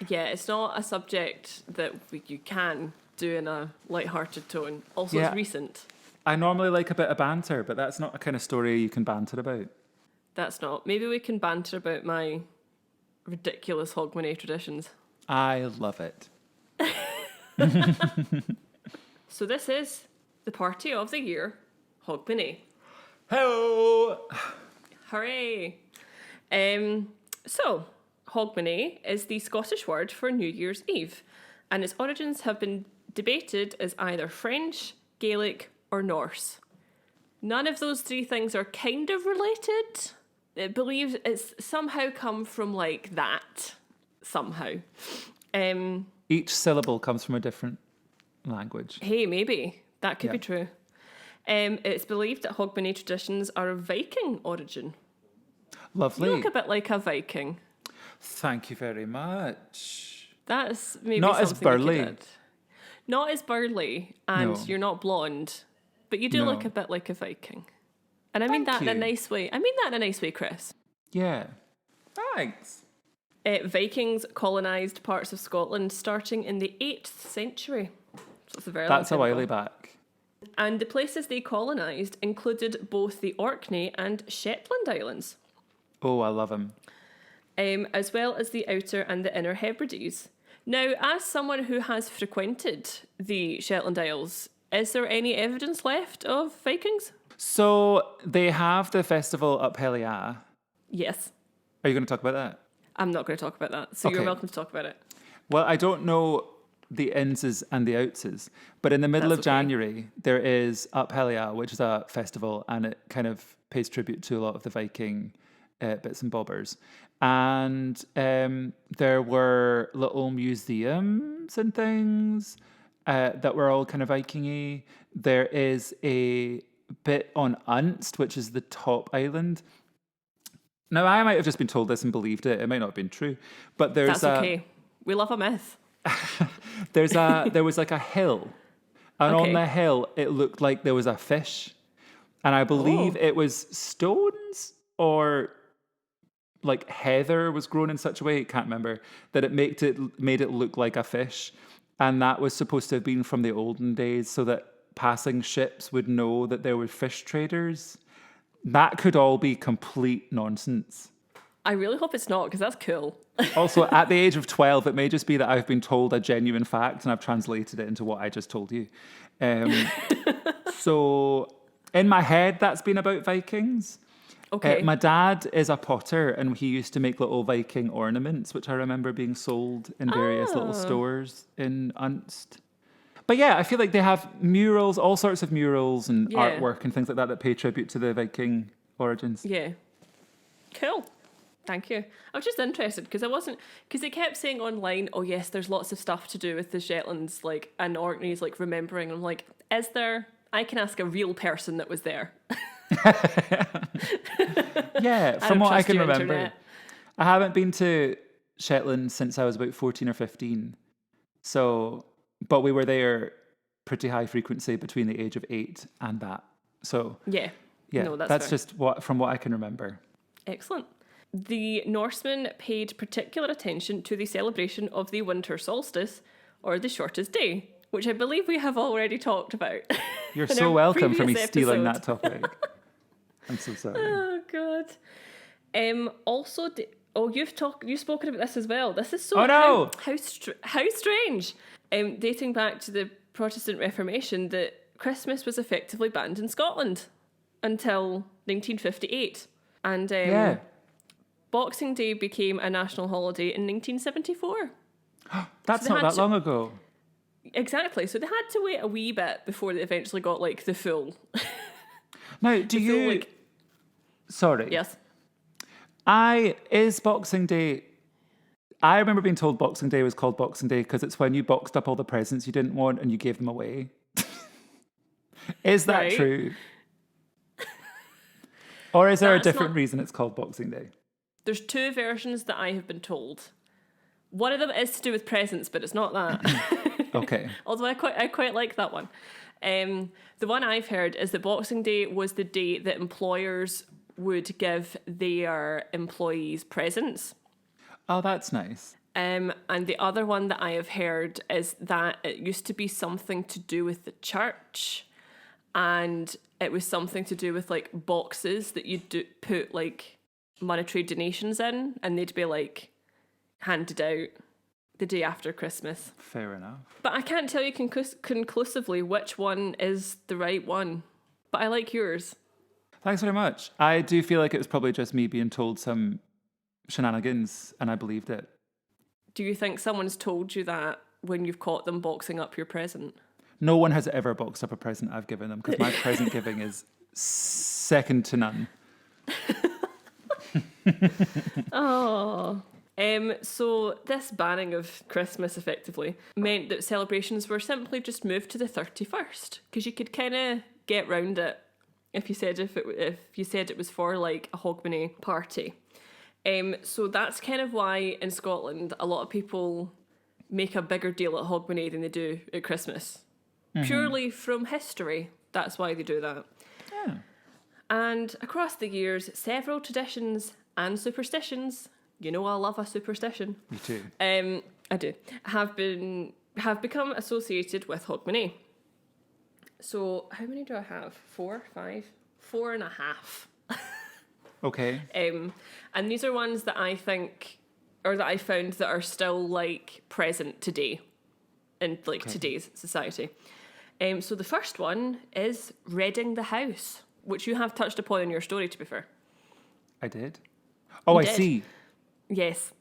It's not a subject that you can do in a light-hearted tone. Also, It's recent. I normally like a bit of banter, but that's not a kind of story you can banter about. That's not. Maybe we can banter about my ridiculous Hogmanay traditions. I love it. So this is the party of the year, Hogmanay. Hello! Hooray! So, Hogmanay is the Scottish word for New Year's Eve, and its origins have been debated as either French, Gaelic, or Norse. None of those three things are kind of related. It believes it's somehow come from like that. Somehow. Each syllable comes from a different language. Hey, maybe. That could be true. It's believed that Hogmanay traditions are of Viking origin. Lovely. You look a bit like a Viking. Thank you very much. That's maybe Not as something you burly. could add. Not as burly, and No. you're not blonde, but you do No. look a bit like a Viking. And I mean Thank that in a you. nice way. I mean that in a nice way, Chris. Yeah. Thanks. Vikings colonised parts of Scotland starting in the 8th century. So it's a very That's a long time while ago. back. And the places they colonised included both the Orkney and Shetland Islands, Oh, I love him. as well as the Outer and the Inner Hebrides. Now, as someone who has frequented the Shetland Isles, is there any evidence left of Vikings? So they have the festival up Helia. Yes. Are you going to talk about that? I'm not going to talk about that, so you're Okay. welcome to talk about it. Well, I don't know the inses and the outses, but in the middle That's of okay. January, there is Up Helia, which is a festival, and it kind of pays tribute to a lot of the Viking bits and bobbers. And there were little museums and things that were all kind of Viking-y. There is a bit on Unst, which is the top island. Now, I might have just been told this and believed it. It might not have been true. But there's That's okay. We love a myth. there was like a hill. And Okay. on the hill, it looked like there was a fish. And I believe it was stones or like heather was grown in such a way, I can't remember, that it made it look like a fish. And that was supposed to have been from the olden days so that passing ships would know that there were fish traders. That could all be complete nonsense. I really hope it's not, because that's cool. Also, at the age of 12, it may just be that I've been told a genuine fact and I've translated it into what I just told you. So, in my head, that's been about Vikings. Okay. My dad is a potter and he used to make little Viking ornaments, which I remember being sold in various little stores in Unst. But yeah, I feel like they have murals, all sorts of murals and Yeah. artwork and things like that pay tribute to the Viking origins. Yeah. Cool. Thank you. I was just interested because they kept saying online, oh yes, there's lots of stuff to do with the Shetlands, like, and Orkney's like remembering. I'm like, is there? I can ask a real person that was there. Yeah, I from don't what I trust can your remember. internet. I haven't been to Shetland since I was about 14 or 15. So, but we were there pretty high frequency between the age of 8 and that. So, Yeah. yeah, No, that's that's fair. just from what I can remember. Excellent. The Norsemen paid particular attention to the celebration of the winter solstice, or the shortest day, which I believe we have already talked about. You're in so our welcome for me previous stealing episode. that topic. I'm so sorry. Oh god. Also, you've spoken about this as well. This is so. Oh, no! How strange. Dating back to the Protestant Reformation, that Christmas was effectively banned in Scotland until 1958, and Yeah. Boxing Day became a national holiday in 1974. That's they not had that to- long ago. Exactly. So they had to wait a wee bit before they eventually got like the full. Now, do you... like- Sorry. Yes. Is Boxing Day... I remember being told Boxing Day was called Boxing Day because it's when you boxed up all the presents you didn't want and you gave them away. Is that Right. true? Or is there a That's different not- reason it's called Boxing Day? There's two versions that I have been told. One of them is to do with presents, but it's not that. Okay. Although I quite like that one. The one I've heard is that Boxing Day was the day that employers would give their employees presents. Oh, that's nice. And the other one that I have heard is that it used to be something to do with the church, and it was something to do with like boxes that you'd put like monetary donations in, and they'd be like handed out the day after Christmas. Fair enough. But I can't tell you conclusively which one is the right one. But I like yours. Thanks very much. I do feel like it was probably just me being told some shenanigans and I believed it. Do you think someone's told you that when you've caught them boxing up your present? No one has ever boxed up a present I've given them because my present giving is second to none. Oh. So this banning of Christmas effectively meant that celebrations were simply just moved to the 31st, because you could kind of get round it if you said it was for like a Hogmanay party. So that's kind of why in Scotland a lot of people make a bigger deal at Hogmanay than they do at Christmas. Purely from history, that's why they do that. Yeah. And across the years, several traditions and superstitions, you know I love a superstition. Me too. I do. Have become associated with Hogmanay. So how many do I have? 4, 5, 4.5. Okay. And these are ones that I think, or that I found that are still like present today in like today's society. So the first one is redding the house, which you have touched upon in your story, to be fair. I did. Oh, I did. see. Yes.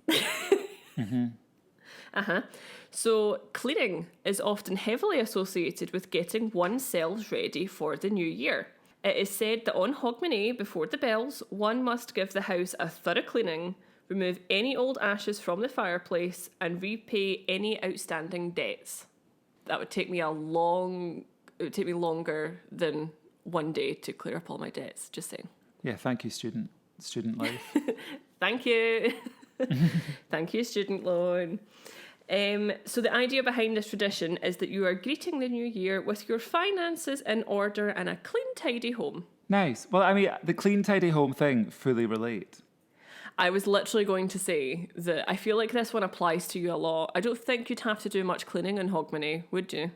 So cleaning is often heavily associated with getting oneself ready for the new year. It is said that on Hogmanay, before the bells, one must give the house a thorough cleaning, remove any old ashes from the fireplace, and repay any outstanding debts. That would take me longer than one day to clear up all my debts, just saying. Yeah, thank you, student life. Thank you. Thank you, student loan. So the idea behind this tradition is that you are greeting the new year with your finances in order and a clean, tidy home. Nice. Well, I mean, the clean, tidy home thing, fully relate. I was literally going to say that I feel like this one applies to you a lot. I don't think you'd have to do much cleaning in Hogmanay, would you?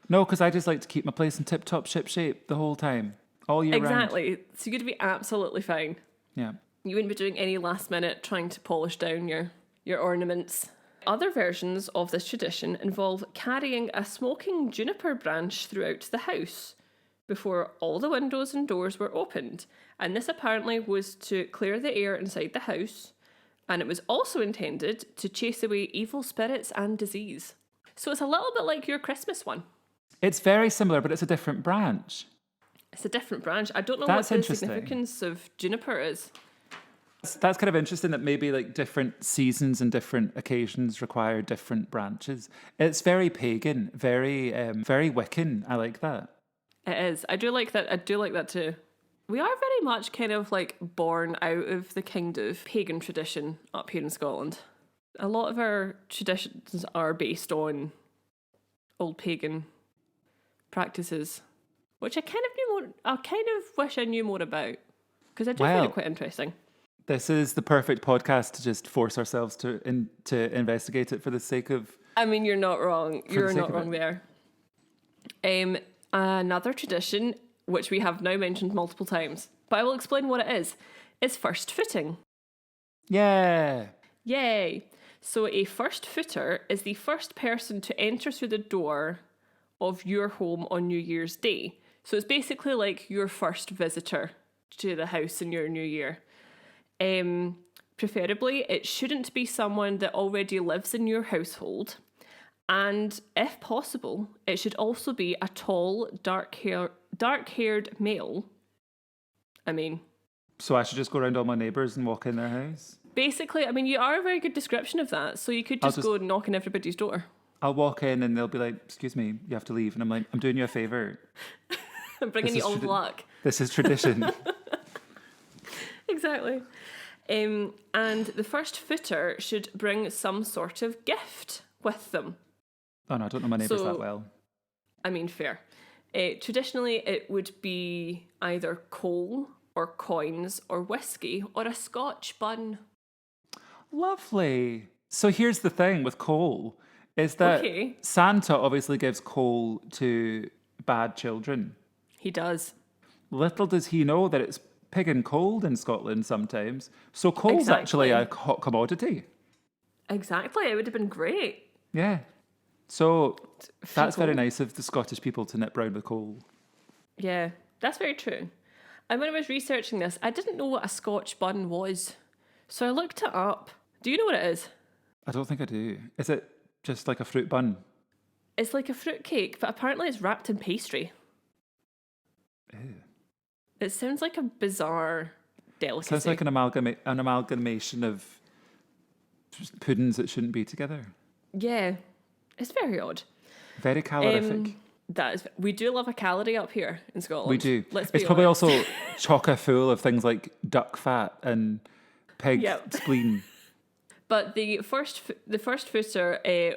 No, because I just like to keep my place in tip-top ship shape the whole time, all year round. Exactly. So you'd be absolutely fine. Yeah. You wouldn't be doing any last minute trying to polish down your ornaments. Other versions of this tradition involve carrying a smoking juniper branch throughout the house before all the windows and doors were opened, and this apparently was to clear the air inside the house, and it was also intended to chase away evil spirits and disease. So it's a little bit like your Christmas one. It's very similar, but it's a different branch. It's a different branch. I don't know That's what the interesting. significance of juniper is. That's kind of interesting that maybe like different seasons and different occasions require different branches. It's very pagan, very Wiccan. I like that. It is. I do like that. I do like that too. We are very much kind of like born out of the kind of pagan tradition up here in Scotland. A lot of our traditions are based on old pagan practices, which I kind of knew more. I kind of wish I knew more about, because I do find it quite interesting. This is the perfect podcast to just force ourselves to investigate it for the sake of... I mean, you're not wrong. You're not wrong there. Another tradition, which we have now mentioned multiple times, but I will explain what it is first footing. Yeah. Yay. So a first footer is the first person to enter through the door of your home on New Year's Day. So it's basically like your first visitor to the house in your new year. Preferably, it shouldn't be someone that already lives in your household. And if possible, it should also be a tall, dark-haired male. I mean... So I should just go around all my neighbours and walk in their house? Basically, I mean, you are a very good description of that. So you could just go knock on everybody's door. I'll walk in and they'll be like, excuse me, you have to leave. And I'm like, I'm doing you a favour. I'm bringing you all the luck. This is tradition. Exactly. And the first footer should bring some sort of gift with them. Oh no, I don't know my neighbours that well. I mean, fair. Traditionally, it would be either coal or coins or whiskey or a Scotch bun. Lovely. So here's the thing with coal, is that Santa obviously gives coal to bad children. He does. Little does he know that it's pig and cold in Scotland sometimes. So coal's actually a hot commodity. Exactly. It would have been great. Yeah. So that's very nice of the Scottish people to nip round with coal. Yeah, that's very true. And when I was researching this, I didn't know what a Scotch bun was. So I looked it up. Do you know what it is? I don't think I do. Is it just like a fruit bun? It's like a fruit cake, but apparently it's wrapped in pastry. Ew. It sounds like a bizarre delicacy. Sounds like an amalgamation of puddings that shouldn't be together. Yeah, it's very odd. Very calorific. We do love a calorie up here in Scotland. We do. Let's be It's probably honest. also chocker full of things like duck fat and pig Yep. spleen. But the first footer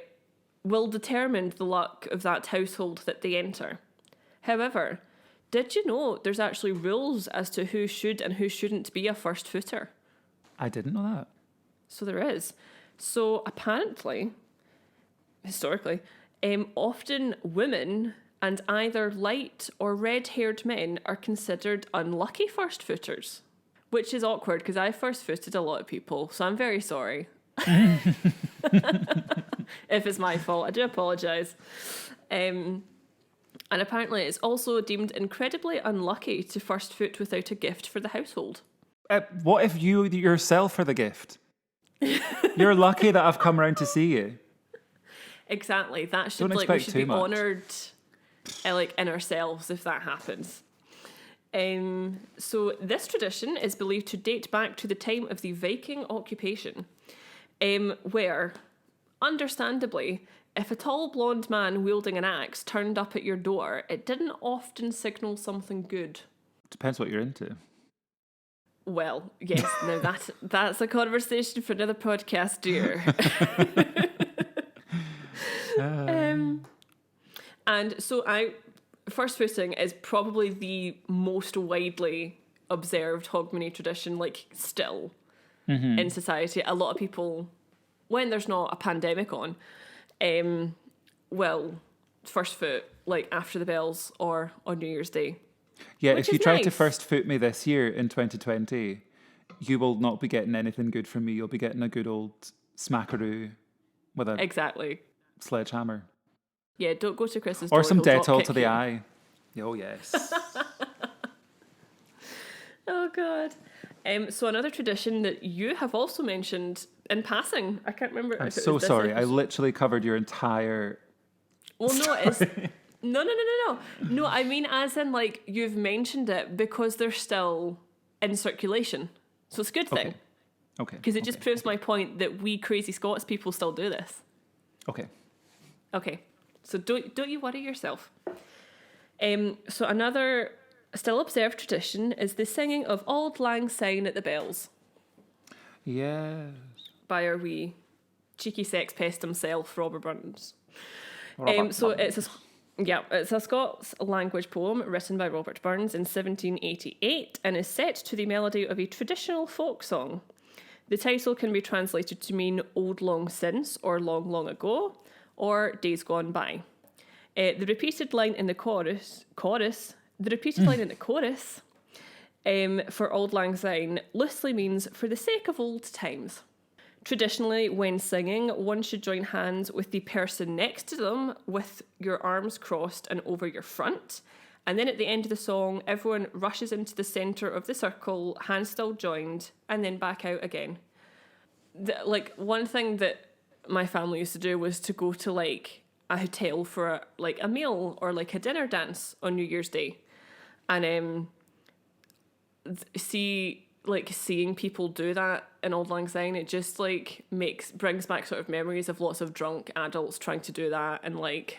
will determine the luck of that household that they enter. However, did you know there's actually rules as to who should and who shouldn't be a first footer? I didn't know that. So there is. So apparently, historically, often women and either light or red-haired men are considered unlucky first footers, which is awkward because I first footed a lot of people, so I'm very sorry. If it's my fault, I do apologise. And apparently it's also deemed incredibly unlucky to first foot without a gift for the household. What if you yourself are the gift? You're lucky that I've come around to see you. Exactly. That should Don't we expect should too be much. honoured in ourselves if that happens. So this tradition is believed to date back to the time of the Viking occupation, where, understandably, if a tall blonde man wielding an axe turned up at your door, it didn't often signal something good. Depends what you're into. Well, yes, now that's a conversation for another podcast, dear. And so first footing is probably the most widely observed Hogmanay tradition, like still in society. A lot of people, when there's not a pandemic on, will first foot like after the bells or on New Year's Day. Yeah, Which if you is try to nice. first foot me this year in 2020, you will not be getting anything good from me. You'll be getting a good old smackaroo with a Exactly. sledgehammer. Yeah, don't go to Chris's Or door, some he'll drop Dettol kick to the you. eye. Oh, yes. Oh, God. So another tradition that you have also mentioned in passing. I can't remember I'm if it so was this sorry. I episode. literally covered your entire... Well, no, it's... No. No, I mean as in, like, you've mentioned it because they're still in circulation. So it's a good thing. Okay. Because it just proves my point that we crazy Scots people still do this. Okay. Okay. So don't you worry yourself. So another still observed tradition is the singing of Auld Lang Syne at the bells Yes. by our wee cheeky sex pest himself, Robert Burns. Robert So Burns. it's a Scots language poem written by Robert Burns in 1788 and is set to the melody of a traditional folk song. The title can be translated to mean Old Long Since or Long Long Ago or Days Gone By. The repeated line in the chorus for Auld Lang Syne loosely means for the sake of old times. Traditionally, when singing, one should join hands with the person next to them with your arms crossed and over your front. And then at the end of the song, everyone rushes into the centre of the circle, hands still joined, and then back out again. One thing that my family used to do was to go to like a hotel for a meal or like a dinner dance on New Year's Day, and seeing people do that in Auld Lang Syne, it just like brings back sort of memories of lots of drunk adults trying to do that and like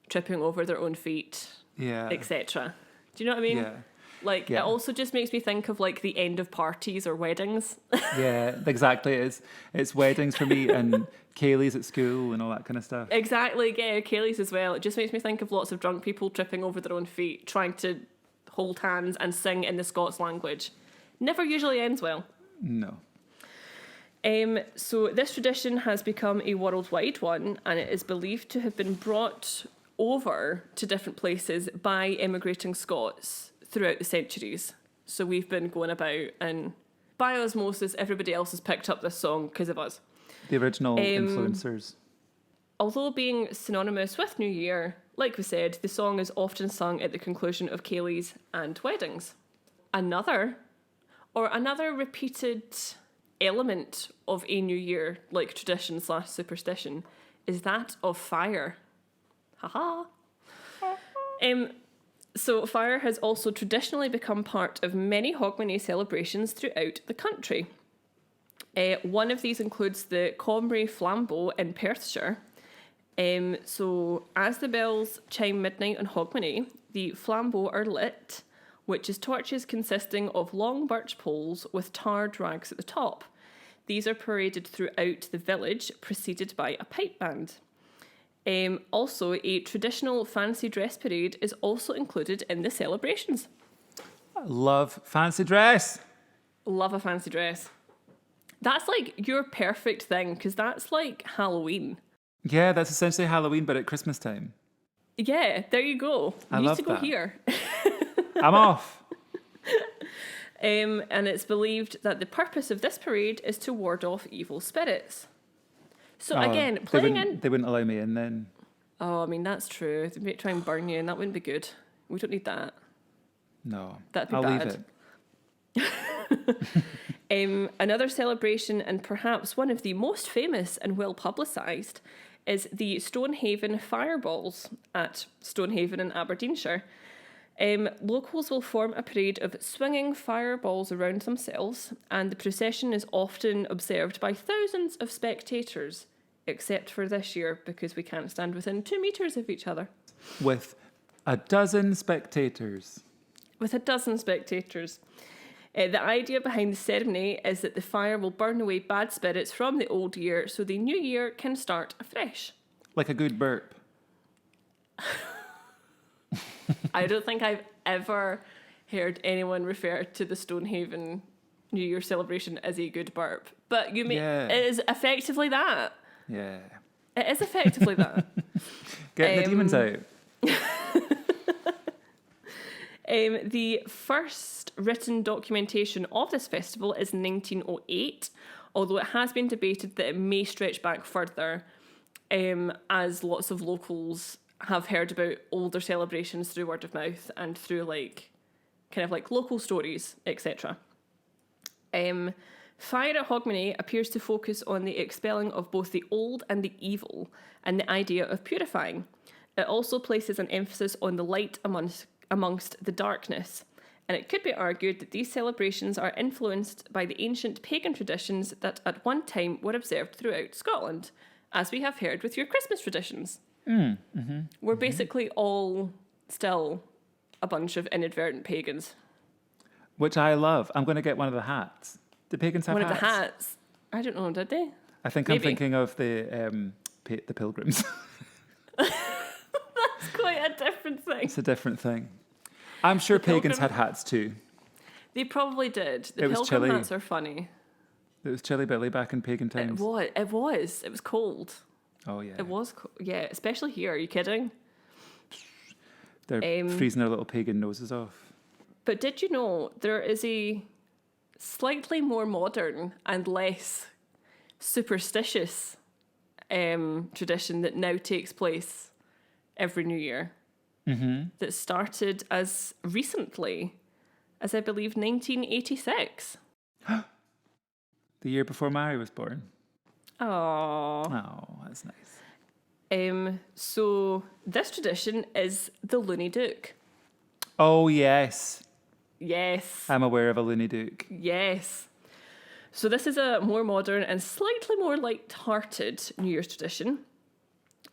tripping over their own feet, Yeah. etc. Do you know what I mean? Yeah. It Yeah. also just makes me think of like the end of parties or weddings. Yeah, exactly. It's weddings for me and Kaylee's at school and all that kind of stuff. Exactly, yeah, Kaylee's as well. It just makes me think of lots of drunk people tripping over their own feet, trying to hold hands and sing in the Scots language. Never usually ends well. No. So this tradition has become a worldwide one, and it is believed to have been brought over to different places by immigrating Scots throughout the centuries. So we've been going about, and by osmosis, everybody else has picked up this song because of us. The original influencers. Although being synonymous with New Year, like we said, the song is often sung at the conclusion of ceilidhs and weddings. Another repeated element of a New Year, like tradition / superstition, is that of fire. Haha. So fire has also traditionally become part of many Hogmanay celebrations throughout the country. One of these includes the Comrie Flambeau in Perthshire. So as the bells chime midnight on Hogmanay, the flambeaux are lit, which is torches consisting of long birch poles with tarred rags at the top. These are paraded throughout the village, preceded by a pipe band. Also, a traditional fancy dress parade is also included in the celebrations. I love fancy dress. Love a fancy dress. That's like your perfect thing, because that's like Halloween. Yeah, that's essentially Halloween, but at Christmas time. Yeah, there you go. I You need love to go that. here. I'm off. And it's believed that the purpose of this parade is to ward off evil spirits. So Oh, again, playing in... They wouldn't allow me in then. Oh, I mean, that's true. They might try and burn you, and that wouldn't be good. We don't need that. No. That'd be I'll bad. leave it. Another celebration, and perhaps one of the most famous and well publicised, is the Stonehaven Fireballs at Stonehaven in Aberdeenshire. Locals will form a parade of swinging fireballs around themselves, and the procession is often observed by thousands of spectators, except for this year because we can't stand within 2 metres of each other. With a dozen spectators. With a dozen spectators. The idea behind the ceremony is that the fire will burn away bad spirits from the old year so the new year can start afresh. Like a good burp. I don't think I've ever heard anyone refer to the Stonehaven New Year celebration as a good burp. But you mean Yeah. it is effectively that. Yeah. It is effectively that. Getting the demons out. The first written documentation of this festival is 1908, although it has been debated that it may stretch back further, as lots of locals have heard about older celebrations through word of mouth and through kind of local stories, etc. Fire at Hogmanay appears to focus on the expelling of both the old and the evil and the idea of purifying. It also places an emphasis on the light amongst the darkness, and it could be argued that these celebrations are influenced by the ancient pagan traditions that at one time were observed throughout Scotland, as we have heard with your Christmas traditions. We're basically all still a bunch of inadvertent pagans. Which I love. I'm going to get one of the hats. Do pagans have One hats? of the hats. I don't know, did they? I think Maybe. I'm thinking of the pilgrims. It's quite a different thing. It's a different thing. I'm sure pagans had hats too. They probably did. The It was pilgrim chilly. hats are funny. It was Chilly Billy back in pagan times. It was. It was cold. Oh, yeah. It was cold. Yeah, especially here. Are you kidding? They're freezing their little pagan noses off. But did you know there is a slightly more modern and less superstitious tradition that now takes place every New Year? That started as recently as, I believe, 1986. The year before Mary was born. Aww. Oh, that's nice. So this tradition is the Looney Duke. Oh, yes. Yes. I'm aware of a Looney Duke. Yes. So this is a more modern and slightly more light-hearted New Year's tradition.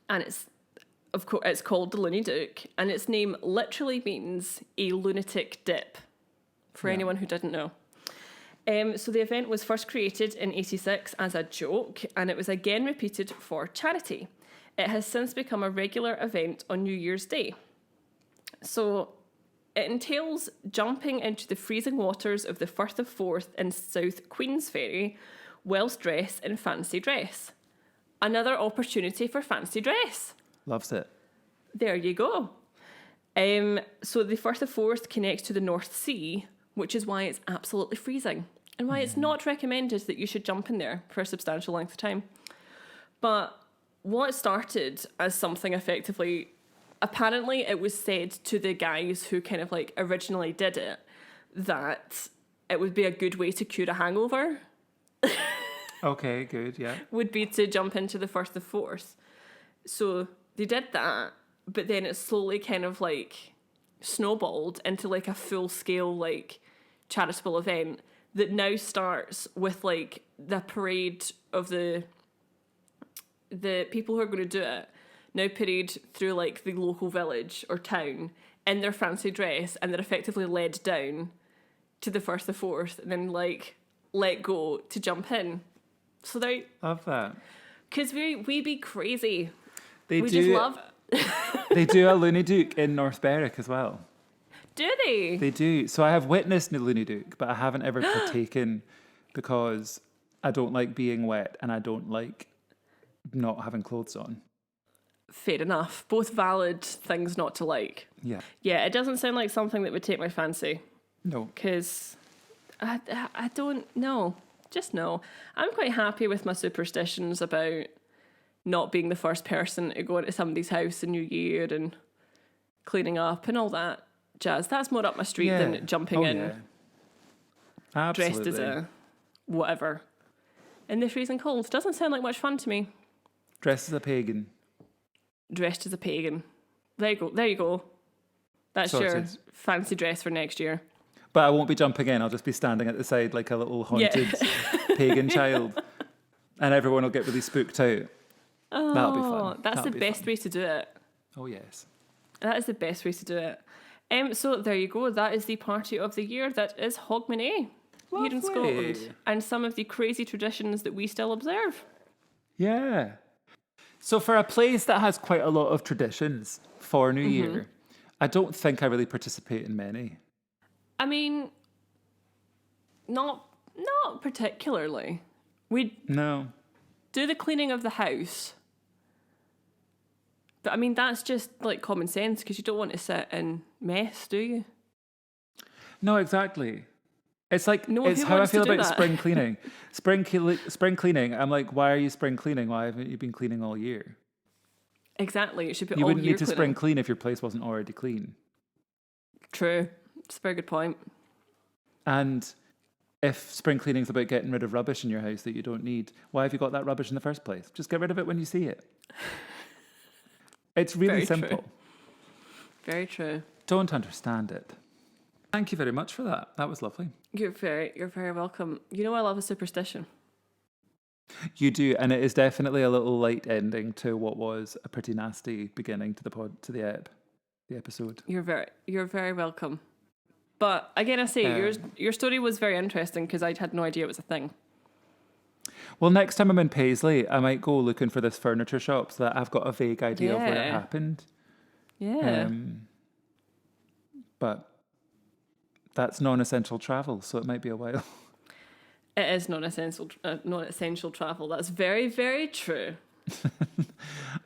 And it's called the Looney Duke. And its name literally means a lunatic dip, for anyone who didn't know. So the event was first created in 86 as a joke, and it was again repeated for charity. It has since become a regular event on New Year's Day. So it entails jumping into the freezing waters of the Firth of Forth in South Queensferry whilst dressed in fancy dress. Another opportunity for fancy dress. Loves it. There you go. So the Firth of Forth connects to the North Sea, which is why it's absolutely freezing and why it's not recommended that you should jump in there for a substantial length of time. But what started as something effectively, apparently it was said to the guys who kind of originally did it that it would be a good way to cure a hangover. Okay, good, yeah. Would be to jump into the Firth of Forth. So they did that, but then it slowly kind of snowballed into a full-scale charitable event that now starts with like the parade of the people who are going to do it now parade through like the local village or town in their fancy dress, and they're effectively led down to the first, the fourth, and then like let go to jump in. So they Love that. because we be crazy. They We do. just love. They do a Looney Duke in North Berwick as well. Do they? They do. So I have witnessed the Looney Duke, but I haven't ever partaken because I don't like being wet and I don't like not having clothes on. Fair enough. Both valid things not to like. Yeah. Yeah, it doesn't sound like something that would take my fancy. No. Because I don't know. Just no. I'm quite happy with my superstitions about not being the first person to go into somebody's house in New Year and cleaning up and all that jazz. That's more up my street than jumping in Yeah. Absolutely. dressed as a whatever in the freezing cold. Doesn't sound like much fun to me. Dressed as a pagan. Dressed as a pagan. There you go. There you go. That's your Sorted. fancy dress for next year. But I won't be jumping in. I'll just be standing at the side like a little haunted pagan child. And everyone will get really spooked out. Oh, That'll be fun. That's That'll the be best fun. way to do it. Oh, yes. That is the best way to do it. So there you go. That is the party of the year. That is Hogmanay here in Lovely. Scotland. And some of the crazy traditions that we still observe. Yeah. So for a place that has quite a lot of traditions for New Year, I don't think I really participate in many. I mean, not particularly. We No. do the cleaning of the house. But I mean, that's just like common sense because you don't want to sit in mess, do you? No, exactly. It's like, No, it's who how I wants to feel do about that? spring cleaning. Spring cleaning, I'm like, why are you spring cleaning? Why haven't you been cleaning all year? Exactly. It should be You all wouldn't year need to cleaning. spring clean if your place wasn't already clean. True. It's a very good point. And if spring cleaning's about getting rid of rubbish in your house that you don't need, why have you got that rubbish in the first place? Just get rid of it when you see it. It's really Very true. simple. Very true. Don't understand it. Thank you very much for that. That was lovely. You're very welcome. You know I love a superstition. You do, and it is definitely a little light ending to what was a pretty nasty beginning to the episode. You're very welcome. But again, I say your story was very interesting because I had no idea it was a thing. Well, next time I'm in Paisley, I might go looking for this furniture shop so that I've got a vague idea of where it Yeah. happened. Yeah. But that's non-essential travel, so it might be a while. It is non-essential travel. That's very, very true. I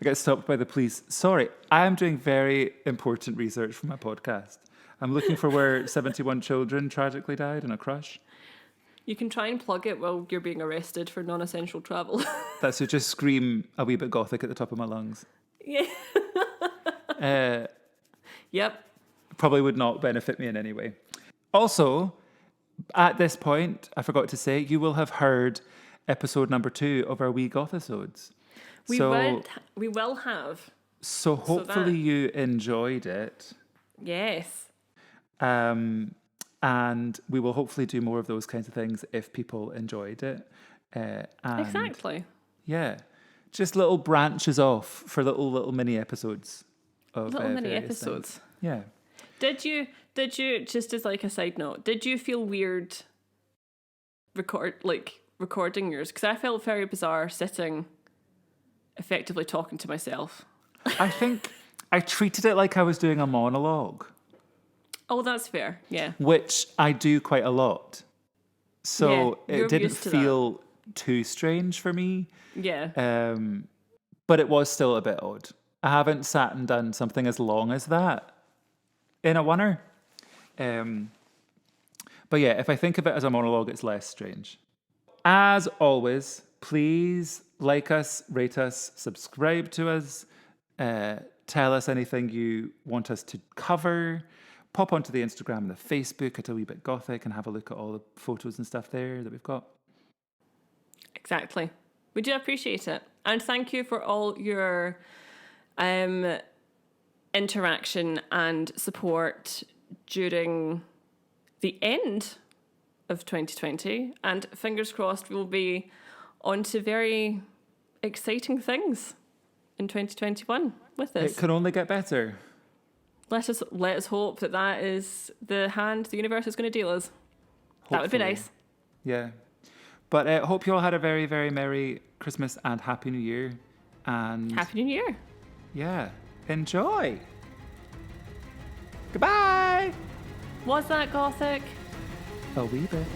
get stopped by the police. Sorry, I am doing very important research for my podcast. I'm looking for where 71 children tragically died in a crush. You can try and plug it while you're being arrested for non-essential travel. That's to just scream a wee bit Gothic at the top of my lungs. Yeah. Yep. Probably would not benefit me in any way. Also, at this point, I forgot to say, you will have heard episode number 2 of our wee Gothisodes. We will have. So hopefully that- you enjoyed it. Yes. And we will hopefully do more of those kinds of things if people enjoyed it. And Exactly. yeah, just little branches off for little mini episodes of Little mini various episodes. things. Yeah. Did you just as like a side note, did you feel weird recording yours? Because I felt very bizarre sitting effectively talking to myself. I think I treated it like I was doing a monologue, Oh, that's fair. Yeah. which I do quite a lot. So Yeah, you're it didn't used to that. feel too strange for me. Yeah. But it was still a bit odd. I haven't sat and done something as long as that in a oneer. But yeah, if I think of it as a monologue, it's less strange. As always, please like us, rate us, subscribe to us, tell us anything you want us to cover. Pop onto the Instagram and the Facebook at A Wee Bit Gothic and have a look at all the photos and stuff there that we've got. Exactly. We do appreciate it. And thank you for all your interaction and support during the end of 2020. And fingers crossed we'll be on to very exciting things in 2021 with this. It can only get better. Let us hope that is the hand the universe is going to deal us. That would be Hopefully. nice. Yeah. But I hope you all had a very, very Merry Christmas and Happy New Year. And Happy New Year. yeah, enjoy. Goodbye. Was that Gothic? A wee bit.